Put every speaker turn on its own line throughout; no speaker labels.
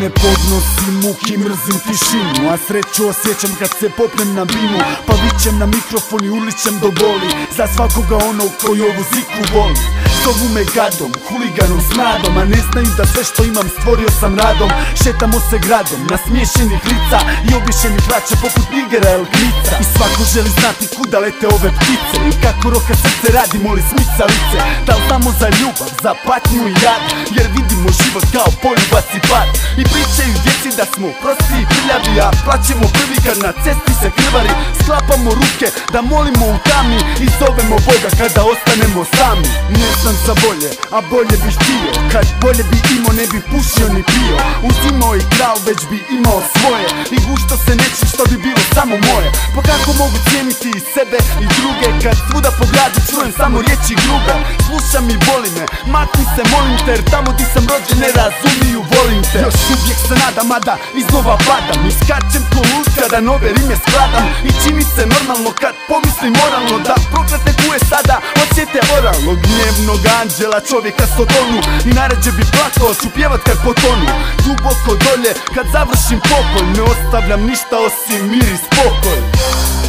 Ne podnosim muki, mrzim tišinu, a sreću osjećam kad se popnem na binu. Pa vićem na mikrofon i uličem do boli za svakoga onog koji ovu ziku voli. Zovu me gadom, huliganom, smradom, a ne znaju da sve što imam stvorio sam radom. Šetamo se gradom, nasmiješenih lica i obješenih hlača poput nigera el glica. I svako želi znati kuda lete ove ptice i kako roka srce radi moli smicalice. Da li samo za ljubav, za patnju i jad, jer vidimo život kao poljubac i pad. I pričaju djeci da smo prosti i prljavi, a plaćemo prvi kad na cesti se krvari. Sklapamo ruke da molimo u tami i zovemo Boga kada ostanemo sami. Ne znam za bolje, a bolje bih htio, kad bolje bi imao ne bi pušio ni pio. Uzimao i krao već bi imao svoje i gušto se nečim što bi bilo samo moje. Pa kako mogu cijeniti i sebe i druge kad svuda po gradu čujem samo riječi grube. Slušam i boli me, makni se molim te, jer tamo di sam rođen ne razumiju volim te. Još uvijek se nadam, mada iznova padam, iskačem ko lud kada nove rime skladam. I čini se normalno kad pomislim moralno da proklete kuje sada osjete oralno. Gnjevnog anđela čovjeka s otonu i naređe bi plakao, ću pjevat kad potonu. Duboko dolje kad završim pokoj, ne ostavljam ništa osim mir i spokoj.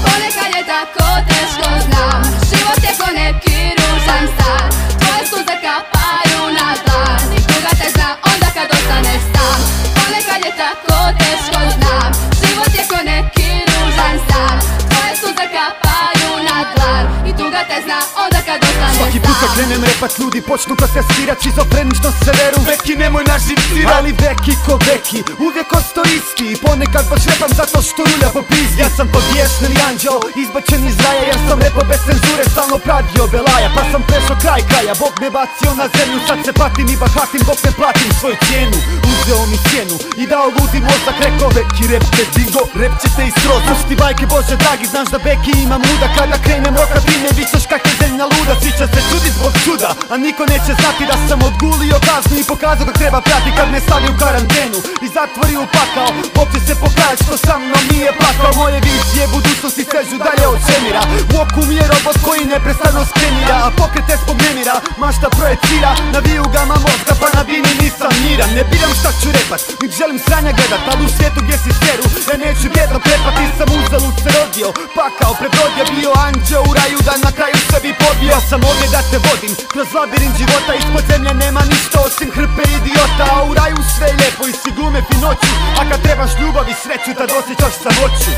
Ponekad je tako teško, znam, život je ko neki ružan san. Tvoje suze kapaju na tlan i tuga te zna onda kad ostaneš sam. Ponekad je tako teško, znam, život je ko neki ružan san. Tvoje suze kapaju na tlan i tuga te zna onda kad ostaneš sam.
Svaki put kad krenem repat ljudi počnu protestirat, šizofrenično se veru.
Veki nemoj nas živcirat,
ali veki ko veki, uvijek osto isti. I ponekad baš repam zato što rulja po pizdi. Ja sam podvješten anđeo, izbačen iz raja, jer sam repo bez cenzure stalno pravio belaja. Pa sam prešao kraj kraja, Bog me bacio na zemlju, sad se patim i bahatim dok ne platim svoju cijenu. Uzeo mi sjenu i dao ludi mozak, rekao veki rep te digo, rep će te i sroz. Pusti bajke Bože dragi, znaš da beki imam muda, kada krenem roka ti ne vićeš kak je zemlja luda. Svi će se čudit zbog čuda, a niko neće znati da sam odgulio kaznu i pokazao kako treba prati kad me stavi u karantenu i zatvori u pakao. Bog će se pokajat što sa mnom nije plakao. Moje vizije budućnosti sežu dalje od svemira, u oku mi je robot koji neprestano skenira, a pokrete zbog nemira mašta projecira. Na vijugama mozga pa na bini nisam miran. Ne biram šta ću repat, nik želim sranja gledat, ali u svijetu gdje si sferu ja neću vjedno prepat. I sam uzalud se rodio, pakao prebrodio, bio anđeo u raju da na kraju sebi pobio. Ja sam ovdje da te vodim kroz labirint života, ispod zemlje nema ništa osim hrpe idiota. A u raju sve je lijepo i svi glume finoću, a kad trebaš ljubav i sreću tad osjećaš samoću.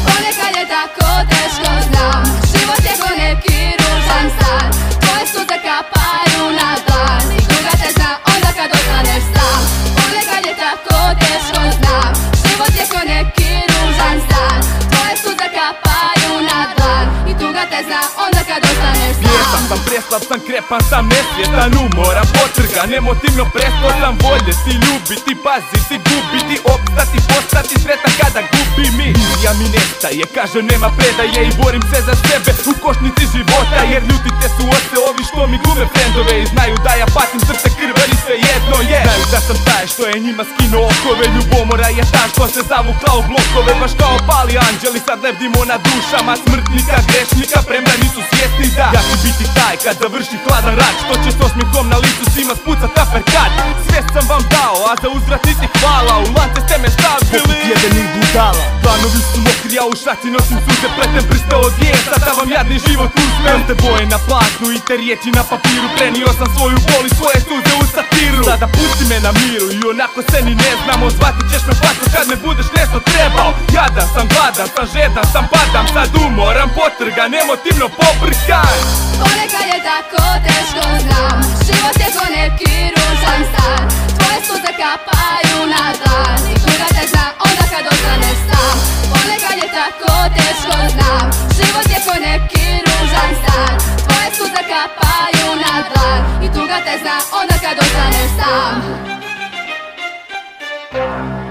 Ponekad je tako teško, znam, život je ko neki ružan san. Tvoje suze kapaju na tlan i tuga te zna onda kad ostaneš sam. Ponekad je tako teško, znam, život je ko neki ružan san. Tvoje suze kapaju na tlan i tuga te zna onda kad ostaneš sam.
Vjetan sam, preslav sam, krepan sam, nesvjetan, umoran, potrgan, emotivno prestao sam voljeti, ljubiti, paziti, gubiti, opstati, postati sretan kada gubi mi. Ja mi nestaje, kažem nema predaje i borim se za sebe u košnici života, jer ljutite su oste ovi što mi glume frendove i znaju da ja patim srce krvari sve jedno je. Znaju da sam taj što je njima skinuo okove, ljubomora je ta što se zavukla u blokove, baš kao pali anđeli sad lebdimo na dušama smrtnika, grešnika, premda nisu svjesni da ja ću biti taj kad završi hladan rat, što će s osmijehom na licu svima spucat aperkat. Sve sam vam dao, a za uzvrat niti hvala, u lance ste me stavili
poput jedenih budala.
Planovi su mokri, ja u šaci nosim suze, pletem prste od jesa, da vam jadni život uzmem. Te boje na platnu i te riječi na papiru, prenio sam svoju bol i svoje suze u satiru. Sada pusti me na miru i onako se ni ne znamo, zvatit ćeš me plaću kad me budeš nešto trebao. Jadan sam, gladan sam, žedan sam, padam sad umoran, potrgan, emotivno pobrkan.
Ponekad je tako teško, znam, život je ko neki ružan san. Tvoje suze kapaju na tlan i tuga te zna onda kad ostaneš sam. Ponekad je tako teško, znam, život je ko neki ružan san. Tvoje suze kapaju na tlan i tuga te zna onda kad ostaneš sam.
Yeah.